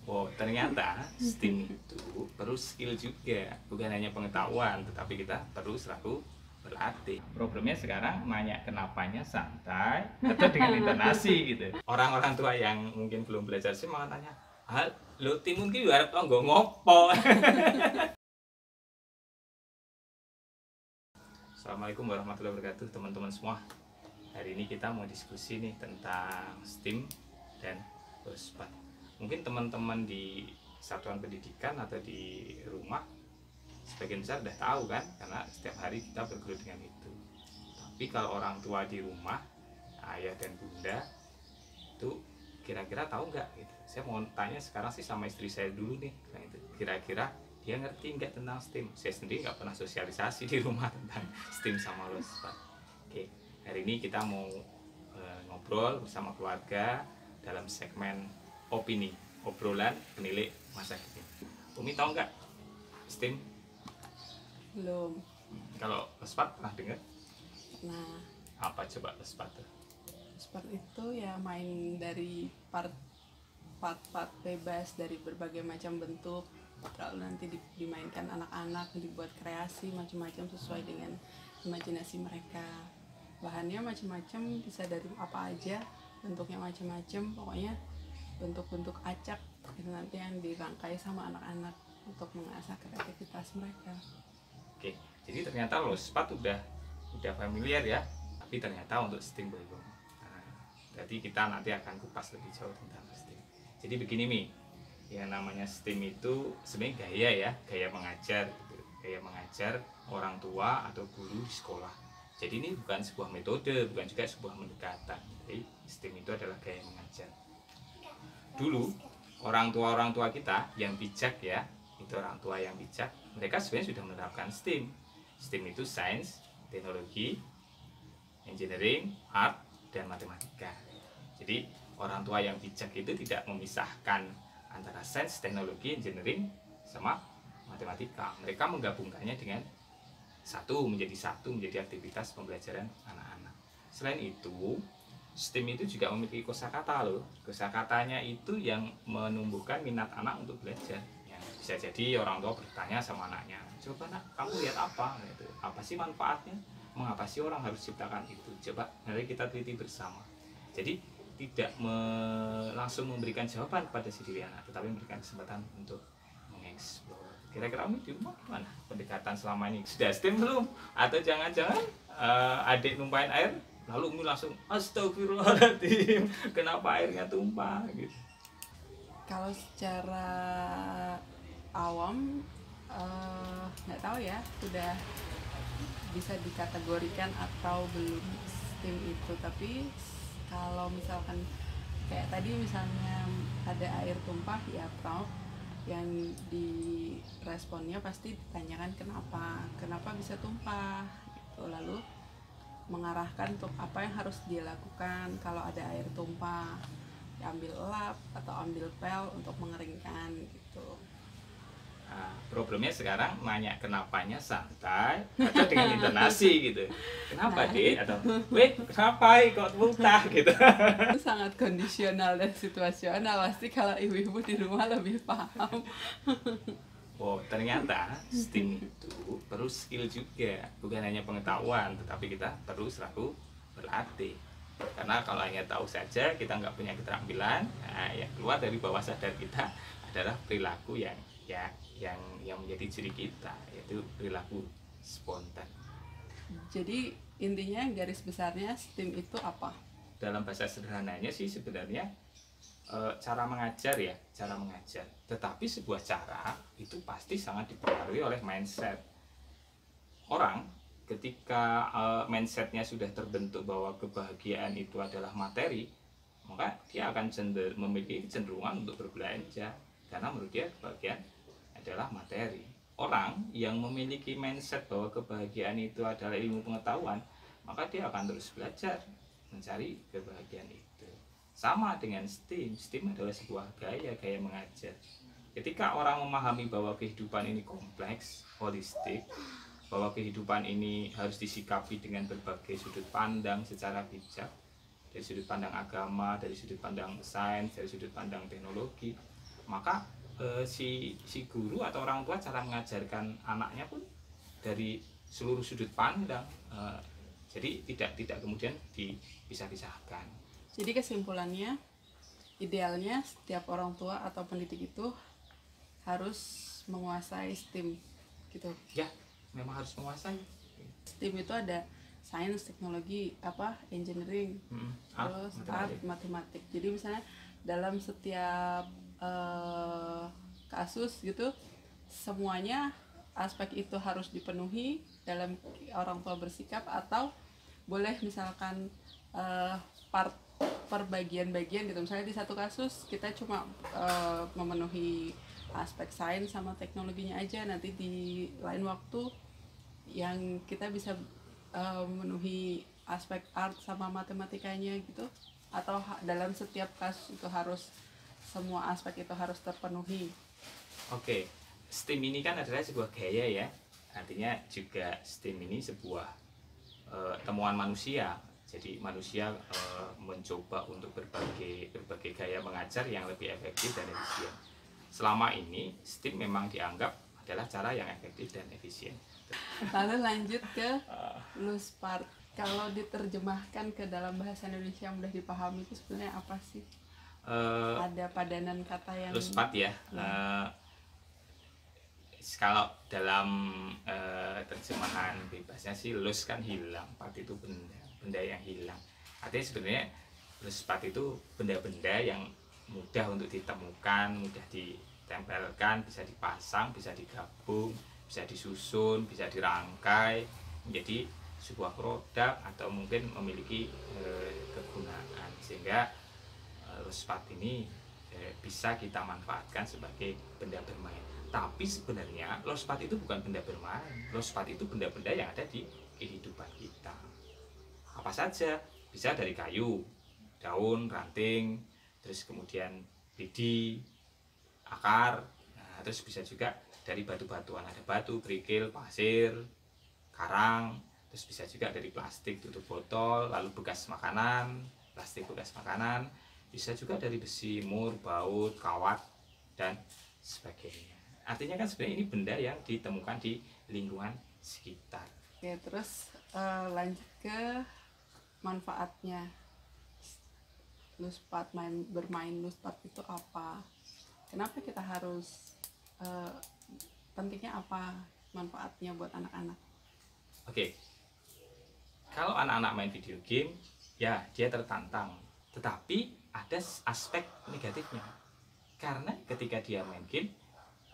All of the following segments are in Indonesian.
Oh, ternyata STEAM itu perlu skill juga, bukan hanya pengetahuan, tetapi kita perlu selalu berlatih. Problemnya sekarang nanya kenapanya santai atau dengan intonasi gitu. Orang-orang tua yang mungkin belum belajar sih malah tanya, "Hal, lo timun ki arep nggo ngopo?" Assalamualaikum warahmatullahi wabarakatuh, teman-teman semua. Hari ini kita mau diskusi nih tentang STEAM dan OSPAT. Mungkin teman-teman di satuan pendidikan atau di rumah sebagian besar udah tahu kan, karena setiap hari kita bergelut dengan itu. Tapi kalau orang tua di rumah, ayah dan bunda, itu kira-kira tahu nggak gitu. Saya mau tanya sekarang sih sama istri saya dulu nih, nah itu kira-kira dia ngerti nggak tentang STEAM. Saya sendiri nggak pernah sosialisasi di rumah tentang STEAM sama OSPAT. Oke, hari ini kita mau ngobrol bersama keluarga dalam segmen opini, obrolan penilik masa kini. Umi tahu nggak STEAM? Belum. Kalau OSPAT pernah dengar? Nah, Apa coba OSPAT tuh? seperti itu ya, main dari part-part bebas dari berbagai macam bentuk, lalu nanti dimainkan anak-anak, dibuat kreasi macam-macam sesuai dengan imajinasi mereka. Bahannya macam-macam, bisa dari apa aja, bentuknya macam-macam, pokoknya bentuk-bentuk acak itu nanti yang dirangkai sama anak-anak untuk mengasah kreativitas mereka. Oke, jadi ternyata OSPAT udah familiar ya, tapi ternyata untuk STEAM belum. Nah, jadi kita nanti akan kupas lebih jauh tentang STEAM. Jadi begini Mi, yang namanya STEAM itu sebenarnya gaya ya, gaya mengajar gitu. Gaya mengajar orang tua atau guru di sekolah. Jadi ini bukan sebuah metode, bukan juga sebuah pendekatan. Jadi STEAM itu adalah gaya mengajar. Dulu orang tua kita yang bijak ya, itu orang tua yang bijak, mereka sebenarnya sudah menerapkan STEAM. STEAM itu sains, teknologi, engineering, art, dan matematika. Jadi orang tua yang bijak itu tidak memisahkan antara sains, teknologi, engineering, sama matematika. Mereka menggabungkannya dengan menjadi aktivitas pembelajaran anak-anak. Selain itu, STEAM itu juga memiliki kosakata loh. Kosakatanya itu yang menumbuhkan minat anak untuk belajar. Ya, bisa jadi orang tua bertanya sama anaknya, coba nak, kamu lihat apa? Gitu. Apa sih manfaatnya? Mengapa sih orang harus ciptakan itu? Coba mari kita teliti bersama. Jadi tidak langsung memberikan jawaban kepada si diri anak, tetapi memberikan kesempatan untuk mengeksplor. Kira-kira Umi di rumah gimana pendekatan selama ini? Sudah STEAM belum? Atau jangan-jangan adik numpahin air lalu Umi langsung astagfirullahaladzim, kenapa airnya tumpah gitu? Kalau secara awam nggak tahu ya, udah bisa dikategorikan atau belum STEAM itu. Tapi kalau misalkan kayak tadi misalnya ada air tumpah, ya Prof, yang diresponnya pasti ditanyakan kenapa bisa tumpah gitu, lalu mengarahkan untuk apa yang harus dia lakukan. Kalau ada air tumpah, diambil lap atau ambil pel untuk mengeringkan gitu. Nah, problemnya sekarang nanya kenapanya santai atau dengan intonasi gitu. Kenapa dek? Atau weh kenapa kok muntah gitu. Itu sangat kondisional dan situasional, pasti kalau ibu-ibu di rumah lebih paham. Oh, ternyata STEAM itu perlu skill juga, bukan hanya pengetahuan, tetapi kita perlu selalu berlatih. Karena kalau hanya tahu saja, kita nggak punya keterampilan, nah, yang keluar dari bawah sadar kita adalah perilaku yang menjadi ciri kita, yaitu perilaku spontan. Jadi intinya garis besarnya STEAM itu apa? Dalam bahasa sederhananya sih sebenarnya cara mengajar. Tetapi sebuah cara itu pasti sangat dipengaruhi oleh mindset orang. Ketika mindsetnya sudah terbentuk bahwa kebahagiaan itu adalah materi, maka dia akan memiliki kecenderungan untuk berbelanja, karena menurut dia kebahagiaan adalah materi. Orang yang memiliki mindset bahwa kebahagiaan itu adalah ilmu pengetahuan, maka dia akan terus belajar mencari kebahagiaan itu. Sama dengan STEAM. STEAM adalah sebuah gaya mengajar. Ketika orang memahami bahwa kehidupan ini kompleks, holistik, bahwa kehidupan ini harus disikapi dengan berbagai sudut pandang secara bijak, dari sudut pandang agama, dari sudut pandang sains, dari sudut pandang teknologi, maka si guru atau orang tua cara mengajarkan anaknya pun dari seluruh sudut pandang. Jadi tidak kemudian dipisah-pisahkan. Jadi kesimpulannya, idealnya setiap orang tua atau pendidik itu harus menguasai STEM gitu. Ya, memang harus menguasai. STEM itu ada sains, teknologi, engineering, terus art, matematik. Jadi misalnya dalam setiap kasus gitu, semuanya aspek itu harus dipenuhi dalam orang tua bersikap, atau boleh misalkan per bagian-bagian gitu. Misalnya di satu kasus kita cuma memenuhi aspek sains sama teknologinya aja, nanti di lain waktu yang kita bisa memenuhi aspek art sama matematikanya gitu, atau dalam setiap kasus itu harus semua aspek itu harus terpenuhi. Oke, STEM ini kan adalah sebuah gaya ya, artinya juga STEM ini sebuah temuan manusia. Jadi manusia mencoba untuk berbagai gaya mengajar yang lebih efektif dan efisien. Selama ini STEM memang dianggap adalah cara yang efektif dan efisien. Lalu lanjut ke loose part. Kalau diterjemahkan ke dalam bahasa Indonesia yang mudah dipahami itu sebenarnya apa sih? Ada padanan kata yang loose part ya. Kalau dalam terjemahan bebasnya sih loose kan hilang, part itu benda yang hilang. Artinya sebenarnya loose part itu benda-benda yang mudah untuk ditemukan, mudah ditempelkan, bisa dipasang, bisa digabung, bisa disusun, bisa dirangkai menjadi sebuah produk atau mungkin memiliki kegunaan, sehingga loose part ini bisa kita manfaatkan sebagai benda bermain. Tapi sebenarnya loose part itu bukan benda bermain. Loose part itu benda-benda yang ada di kehidupan kita. Apa saja, bisa dari kayu, daun, ranting, terus kemudian lidi, akar, terus bisa juga dari batu-batuan, ada batu, kerikil, pasir, karang, terus bisa juga dari plastik tutup botol, lalu bekas makanan, plastik bekas makanan, bisa juga dari besi, mur, baut, kawat, dan sebagainya. Artinya kan sebenarnya ini benda yang ditemukan di lingkungan sekitar. Oke, terus lanjut ke manfaatnya. Loose part, bermain loose part itu apa? Kenapa kita harus pentingnya apa manfaatnya buat anak-anak? Oke, kalau anak-anak main video game, ya dia tertantang, tetapi ada aspek negatifnya. Karena ketika dia main game,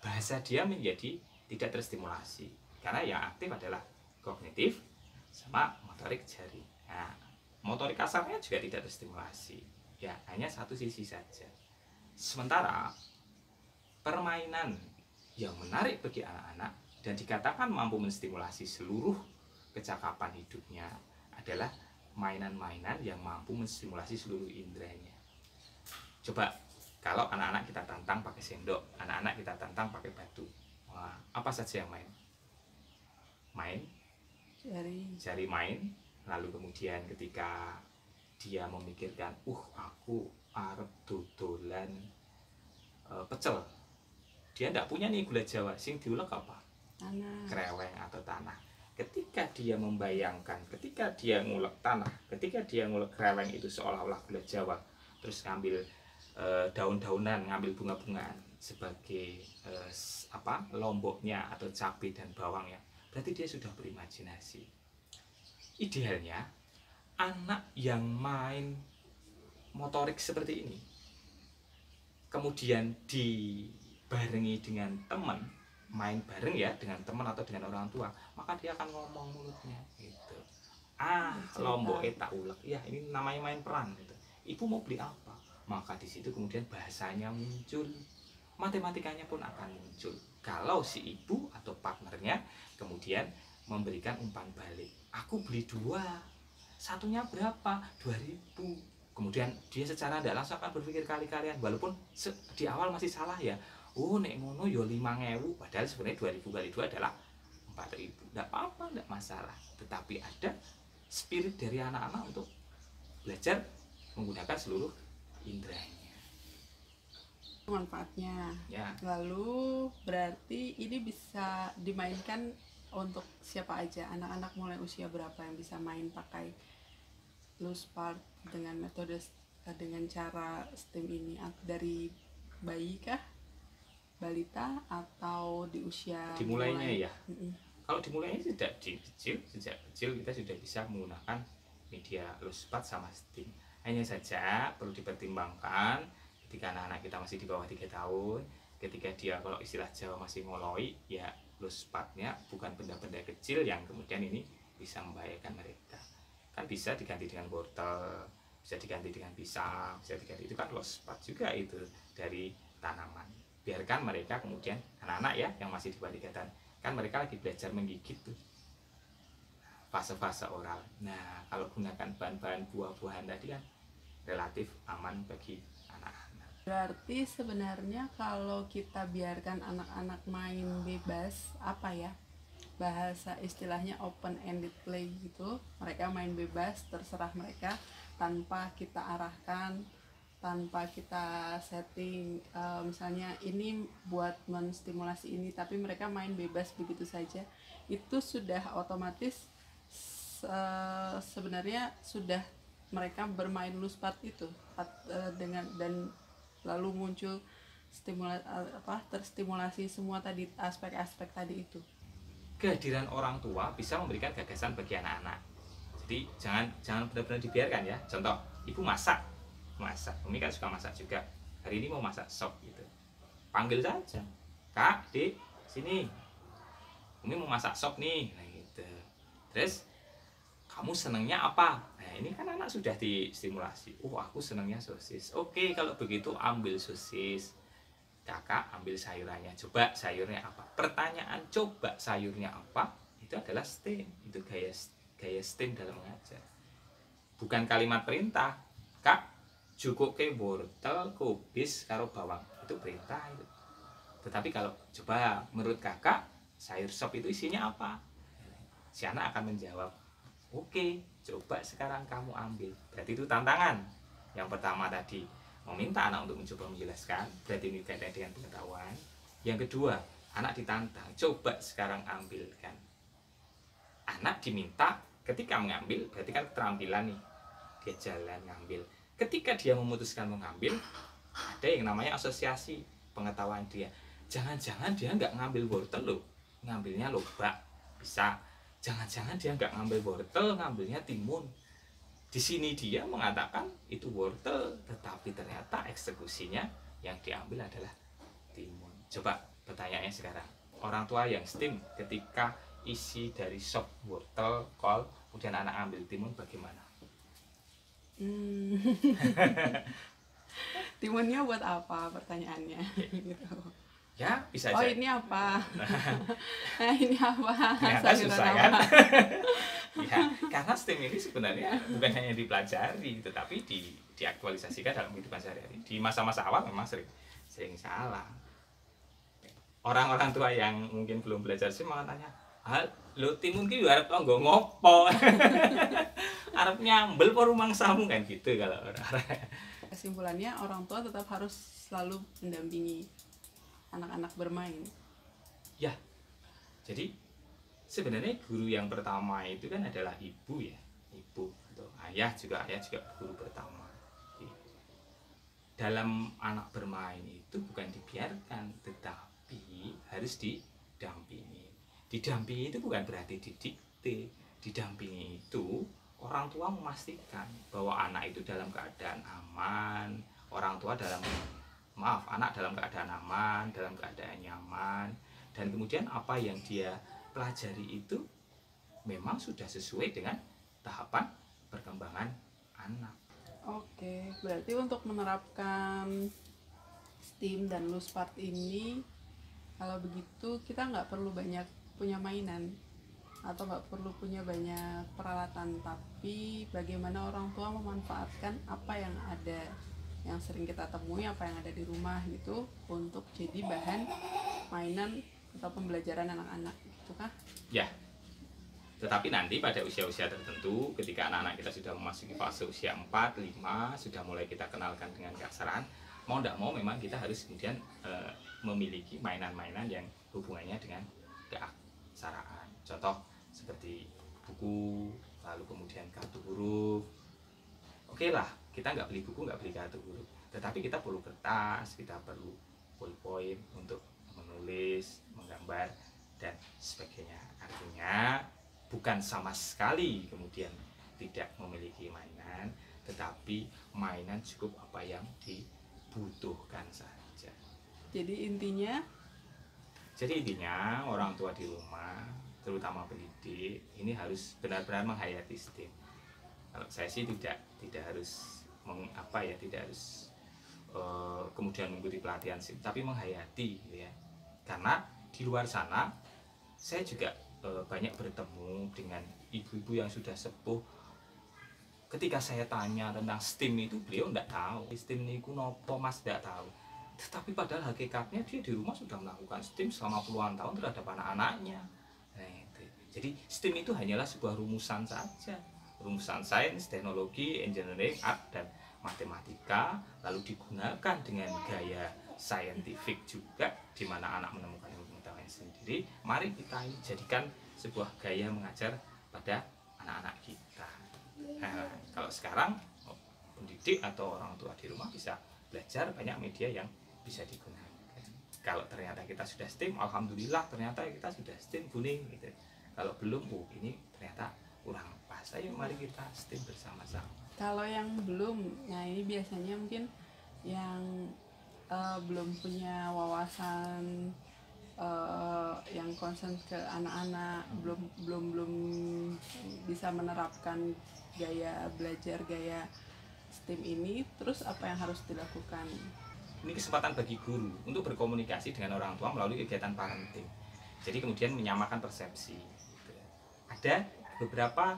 bahasa dia menjadi tidak terstimulasi, karena yang aktif adalah kognitif sama motorik jari. Nah, motorik kasarnya juga tidak terstimulasi, ya hanya satu sisi saja. Sementara permainan yang menarik bagi anak-anak dan dikatakan mampu menstimulasi seluruh kecakapan hidupnya adalah mainan-mainan yang mampu menstimulasi seluruh inderanya. Coba kalau anak-anak kita tantang pakai sendok, anak-anak kita tantang pakai batu, wah, apa saja yang main? Jari main. Lalu kemudian ketika dia memikirkan, aku arep dodolan pecel, dia tidak punya nih gula jawa, sing diulek apa? Tanah. Kreweng atau tanah. Ketika dia membayangkan, ketika dia ngulek tanah, ketika dia ngulek kreweng itu seolah-olah gula jawa, terus ngambil daun-daunan, ngambil bunga-bungaan sebagai lomboknya atau cabai dan bawangnya, berarti dia sudah berimajinasi. Idealnya anak yang main motorik seperti ini kemudian dibarengi dengan teman, main bareng ya dengan teman atau dengan orang tua, maka dia akan ngomong mulutnya gitu. Lombok tak ulek, ya ini namanya main peran gitu. Ibu mau beli apa? Maka di situ kemudian bahasanya muncul, matematikanya pun akan muncul. Kalau si ibu atau partnernya kemudian memberikan umpan balik, aku beli 2, satunya berapa? 2.000. Kemudian dia secara tidak langsung akan berpikir kali-kalian, walaupun di awal masih salah ya. Nek ngono yo 5.000, padahal sebenarnya 2.000 kali 2 adalah 4.000. Tidak apa-apa, tidak masalah. Tetapi ada spirit dari anak-anak untuk belajar menggunakan seluruh inderanya. manfaatnya. Ya, Lalu berarti ini bisa dimainkan untuk siapa aja, anak-anak mulai usia berapa yang bisa main pakai loose part dengan metode dengan cara STEM ini, dari bayi kah, balita, atau di usia dimulainya mulai? ya. Kalau dimulainya sejak kecil kita sudah bisa menggunakan media loose part sama STEM. Hanya saja perlu dipertimbangkan ketika anak-anak kita masih di bawah 3 tahun, ketika dia kalau istilah Jawa masih ngoloi, ya loose partnya bukan benda-benda kecil yang kemudian ini bisa membahayakan mereka. Kan bisa diganti dengan wortel, bisa diganti dengan pisang, bisa diganti, itu kan loose part juga itu dari tanaman. Biarkan mereka kemudian, anak-anak ya yang masih di bawah 3 tahun, kan mereka lagi belajar menggigit tuh, fase-fase oral. Nah, kalau gunakan bahan-bahan buah-buahan tadi kan relatif aman bagi anak-anak. Berarti sebenarnya kalau kita biarkan anak-anak main bebas, apa ya, bahasa istilahnya open ended play gitu, mereka main bebas terserah mereka tanpa kita arahkan, tanpa kita setting, misalnya ini buat menstimulasi ini, tapi mereka main bebas begitu saja, itu sudah otomatis sebenarnya sudah mereka bermain loose part itu dengan, dan lalu muncul terstimulasi semua tadi, aspek-aspek tadi itu. Kehadiran orang tua bisa memberikan gagasan bagi anak-anak. Jadi jangan benar-benar dibiarkan ya. Contoh, ibu masak, Umi kan suka masak juga. Hari ini mau masak sop gitu. Panggil saja, Kak, Dik, sini. Umi mau masak sop nih, nah gitu. Terus kamu senangnya apa? Nah ini kan anak sudah distimulasi. Oh aku senangnya sosis. Oke kalau begitu ambil sosis. Kakak ambil sayurannya, coba sayurnya apa? Pertanyaan coba sayurnya apa itu adalah STEM, itu gaya STEM dalam mengajar. Bukan kalimat perintah. Kak cukup ke wortel kubis karo bawang, itu perintah itu. Tetapi kalau coba menurut kakak sayur sop itu isinya apa, si anak akan menjawab oke, coba sekarang kamu ambil. Berarti itu tantangan. Yang pertama tadi meminta anak untuk mencoba menjelaskan, berarti ini kaitannya dengan pengetahuan. Yang kedua, anak ditantang, coba sekarang ambilkan. Anak diminta, ketika mengambil, berarti kan keterampilan nih, dia jalan ngambil. Ketika dia memutuskan mengambil, ada yang namanya asosiasi pengetahuan dia. Jangan-jangan dia nggak ngambil wortel loh, ngambilnya lobak, bisa. Jangan-jangan dia nggak ngambil wortel, ngambilnya timun. Di sini dia mengatakan itu wortel, tetapi ternyata eksekusinya yang diambil adalah timun. Coba pertanyaannya sekarang, orang tua yang STEM ketika isi dari sop wortel, kol, kemudian anak ambil timun, bagaimana? Timunnya buat apa pertanyaannya? Gitu. Ya bisa Oh aja. ini apa? Nah ini apa? Ternyata Sayuran susah apa? kan? Ya, karena STEM ini sebenarnya bukan hanya dipelajari, tetapi diaktualisasikan dalam kehidupan sehari-hari. Di masa-masa awal memang sering salah. Orang-orang tua yang mungkin belum belajar sih malah tanya, lo timun ki arep tanggo ngopo? Arep nyambel apa rumangsamu kan gitu kalau orang-orang. Kesimpulannya orang tua tetap harus selalu mendampingi anak-anak bermain. Ya, jadi sebenarnya guru yang pertama itu kan adalah ibu ya, ibu atau ayah juga guru pertama. Jadi, dalam anak bermain itu bukan dibiarkan, tetapi harus didampingi. Didampingi itu bukan berarti didikte. Didampingi itu orang tua memastikan bahwa anak itu dalam keadaan aman, anak dalam keadaan aman, dalam keadaan nyaman, dan kemudian apa yang dia pelajari itu memang sudah sesuai dengan tahapan perkembangan anak. Oke, berarti untuk menerapkan STEAM dan loose part ini, kalau begitu kita nggak perlu banyak punya mainan atau nggak perlu punya banyak peralatan, tapi bagaimana orang tua memanfaatkan apa yang ada, yang sering kita temui, apa yang ada di rumah gitu, untuk jadi bahan mainan atau pembelajaran anak-anak gitu kah? Ya, tetapi nanti pada usia-usia tertentu, ketika anak-anak kita sudah memasuki fase usia 4, 5, sudah mulai kita kenalkan dengan keaksaraan, mau tidak mau memang kita harus kemudian memiliki mainan-mainan yang hubungannya dengan keaksaraan. Contoh seperti buku, lalu kemudian kartu huruf. Oke lah, kita nggak beli buku, nggak beli kartu huruf, tetapi kita perlu kertas, kita perlu ballpoint untuk menulis, menggambar, dan sebagainya. Artinya bukan sama sekali kemudian tidak memiliki mainan, tetapi mainan cukup apa yang dibutuhkan saja. Jadi intinya orang tua di rumah, terutama pendidik, ini harus benar-benar menghayati STEM. Kalau saya sih tidak harus tidak harus kemudian mengikuti pelatihan STEM, tapi menghayati, gitu ya. Karena di luar sana saya juga banyak bertemu dengan ibu-ibu yang sudah sepuh. Ketika saya tanya tentang STEM itu, beliau tidak tahu. STEM itu nopo mas, tidak tahu. Tetapi padahal hakikatnya dia di rumah sudah melakukan STEM selama puluhan tahun terhadap anak-anaknya. Nah, itu. Jadi STEM itu hanyalah sebuah rumusan saja. Rumusan sains, teknologi, engineering, art, dan matematika, lalu digunakan dengan gaya saintifik juga, di mana anak menemukan ilmu pengetahuan sendiri. Mari kita ini jadikan sebuah gaya mengajar pada anak-anak kita. Nah, kalau sekarang pendidik atau orang tua di rumah bisa belajar banyak media yang bisa digunakan. Kalau ternyata kita sudah STEM, alhamdulillah ternyata kita sudah STEM kuning gitu. Kalau belum, ini ternyata kurang pas. Ayo mari kita STEM bersama-sama. kalau yang belum, nah ini biasanya mungkin yang belum punya wawasan yang concern ke anak-anak, belum bisa menerapkan gaya belajar gaya STEM ini, terus apa yang harus dilakukan? Ini kesempatan bagi guru untuk berkomunikasi dengan orang tua melalui kegiatan parenting. Jadi kemudian menyamakan persepsi. Gitu. Ada beberapa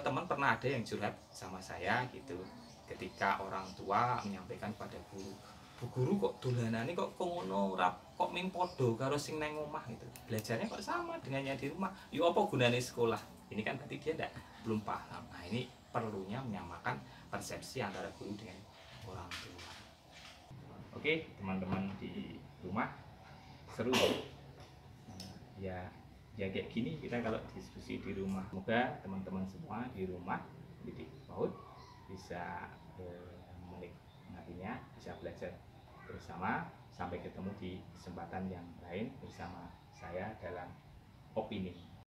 teman pernah ada yang curhat sama saya gitu. Ketika orang tua menyampaikan pada guru, Bu guru kok dolanane kok ngono, kok ming podo karo sing nang omah gitu. Belajarnya kok sama dengan yang di rumah. Yo apa gunane sekolah? Ini kan berarti dia belum paham. Nah, ini perlunya menyamakan persepsi antara guru dengan orang tua. Oke, teman-teman di rumah, seru ya. Ya kayak gini kita kalau diskusi di rumah. Semoga teman-teman semua di rumah didik PAUD bisa menikmatinya, bisa belajar bersama. Sampai ketemu di kesempatan yang lain bersama saya dalam opini.